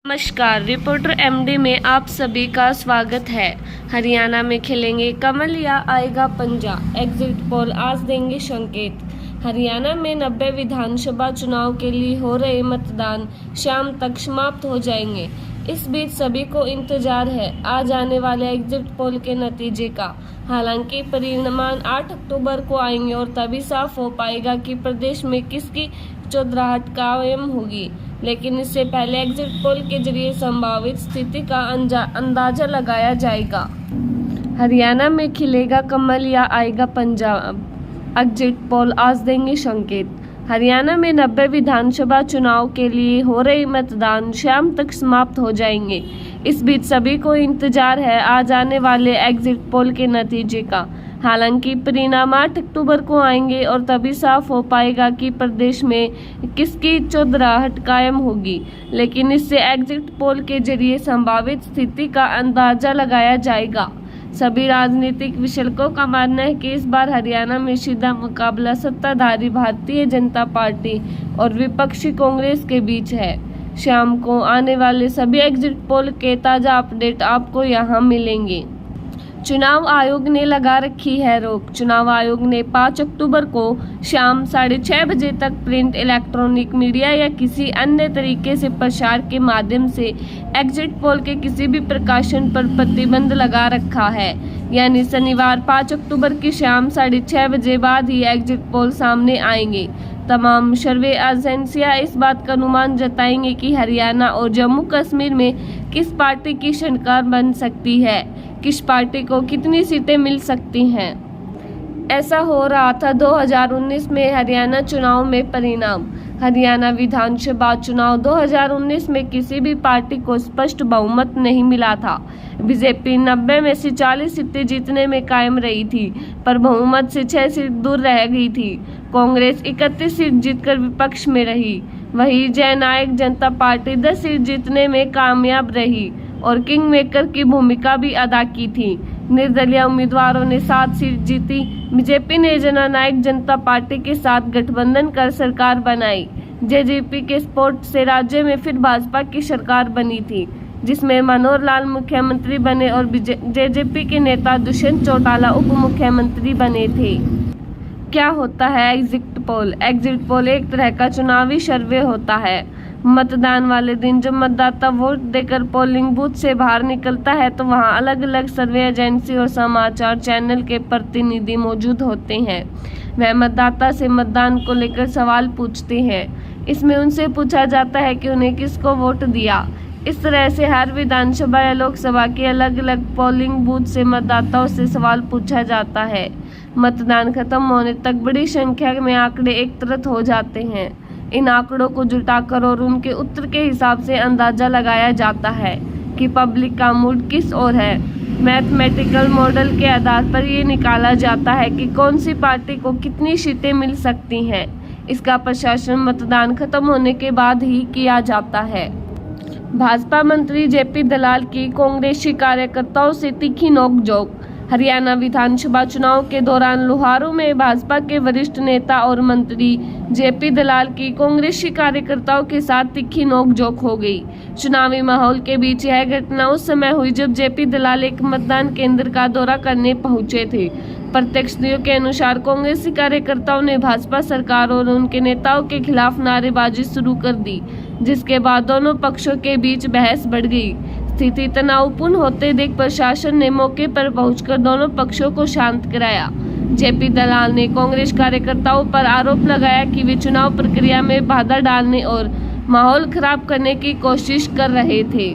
नमस्कार, reporter MD में आप सभी का स्वागत है। हरियाणा में खिलेंगे कमल या आएगा पंजा, एग्जिट पोल आज देंगे संकेत। हरियाणा में 90 विधानसभा चुनाव के लिए हो रहे मतदान शाम तक समाप्त हो जाएंगे। इस बीच सभी को इंतजार है आज आने वाले एग्जिट पोल के नतीजे का। हालांकि परिणाम 8 अक्टूबर को आएंगे और तभी साफ हो पाएगा कि प्रदेश में किसकी चौधराहट कायम होगी। लेकिन इससे पहले एग्जिट पोल के जरिए संभावित स्थिति का अंदाजा लगाया जाएगा। हरियाणा में खिलेगा कमल या आएगा पंजाब, एग्जिट पोल आज देंगे संकेत। हरियाणा में 90 विधानसभा चुनाव के लिए हो रहे मतदान शाम तक समाप्त हो जाएंगे। इस बीच सभी को इंतजार है आज आने वाले एग्जिट पोल के नतीजे का। हालांकि परिणाम 8 अक्टूबर को आएंगे और तभी साफ हो पाएगा कि प्रदेश में किसकी चौधराहट कायम होगी। लेकिन इससे एग्जिट पोल के जरिए संभावित स्थिति का अंदाजा लगाया जाएगा। सभी राजनीतिक विश्लेषकों का मानना है कि इस बार हरियाणा में सीधा मुकाबला सत्ताधारी भारतीय जनता पार्टी और विपक्षी कांग्रेस के बीच है। शाम को आने वाले सभी एग्जिट पोल के ताज़ा अपडेट आपको यहां मिलेंगे। चुनाव आयोग ने लगा रखी है रोक। चुनाव आयोग ने 5 अक्टूबर को शाम 6:30 बजे तक प्रिंट, इलेक्ट्रॉनिक मीडिया या किसी अन्य तरीके से प्रसार के माध्यम से एग्जिट पोल के किसी भी प्रकाशन पर प्रतिबंध लगा रखा है। यानी शनिवार 5 अक्टूबर की शाम 6:30 बजे बाद ही एग्जिट पोल सामने आएंगे। तमाम सर्वे एजेंसियां इस बात का अनुमान जताएंगे कि हरियाणा और जम्मू कश्मीर में किस पार्टी की सरकार बन सकती है, किस पार्टी को कितनी सीटें मिल सकती हैं। ऐसा हो रहा था 2019 में हरियाणा चुनाव में परिणाम। हरियाणा विधानसभा चुनाव 2019 में किसी भी पार्टी को स्पष्ट बहुमत नहीं मिला था। बीजेपी 90 में से 40 सीटें जीतने में कायम रही थी, पर बहुमत से 6 सीट दूर रह गई थी। कांग्रेस 31 सीट जीतकर विपक्ष में रही। वहीं जननायक जनता पार्टी 10 सीट जीतने में कामयाब रही और किंग मेकर की भूमिका भी अदा की थी। निर्दलीय उम्मीदवारों ने 7 सीट जीती। बीजेपी ने जननायक जनता पार्टी के साथ गठबंधन कर सरकार बनाई। जेजेपी के सपोर्ट से राज्य में फिर भाजपा की सरकार बनी थी, जिसमें मनोहर लाल मुख्यमंत्री बने और जेजेपी के नेता दुष्यंत चौटाला उप मुख्यमंत्री बने थे। क्या होता है एग्जिट पोल? एग्जिट पोल एक तरह का चुनावी सर्वे होता है। मतदान वाले दिन जब मतदाता वोट देकर पोलिंग बूथ से बाहर निकलता है तो वहां अलग अलग सर्वे एजेंसी और समाचार चैनल के प्रतिनिधि मौजूद होते हैं। वह मतदाता से मतदान को लेकर सवाल पूछते हैं। इसमें उनसे पूछा जाता है कि उन्हें किसको वोट दिया। इस तरह से हर विधानसभा या लोकसभा के अलग अलग पोलिंग बूथ से मतदाताओं से सवाल पूछा जाता है। मतदान खत्म होने तक बड़ी संख्या में आंकड़े एकत्रित हो जाते हैं। इन आंकड़ों को जुटाकर और उनके उत्तर के हिसाब से अंदाजा लगाया जाता है कि पब्लिक का मूड किस ओर है। मैथमेटिकल मॉडल के आधार पर ये निकाला जाता है कि कौन सी पार्टी को कितनी सीटें मिल सकती हैं। इसका प्रशासन मतदान खत्म होने के बाद ही किया जाता है। भाजपा मंत्री जेपी दलाल की कांग्रेसी कार्यकर्ताओं से तीखी नोकझोंक। हरियाणा विधानसभा चुनाव के दौरान लोहारू में भाजपा के वरिष्ठ नेता और मंत्री जेपी दलाल की कांग्रेसी कार्यकर्ताओं के साथ तीखी नोकझोंक हो गई। चुनावी माहौल के बीच यह घटना उस समय हुई जब जेपी दलाल एक मतदान केंद्र का दौरा करने पहुंचे थे। प्रत्यक्षदर्शियों के अनुसार कांग्रेसी कार्यकर्ताओं ने भाजपा सरकार और उनके नेताओं के खिलाफ नारेबाजी शुरू कर दी, जिसके बाद दोनों पक्षों के बीच बहस बढ़ गई। स्थिति तनावपूर्ण होते देख प्रशासन ने मौके पर पहुंचकर दोनों पक्षों को शांत कराया। जेपी दलाल ने कांग्रेस कार्यकर्ताओं पर आरोप लगाया कि वे चुनाव प्रक्रिया में बाधा डालने और माहौल खराब करने की कोशिश कर रहे थे।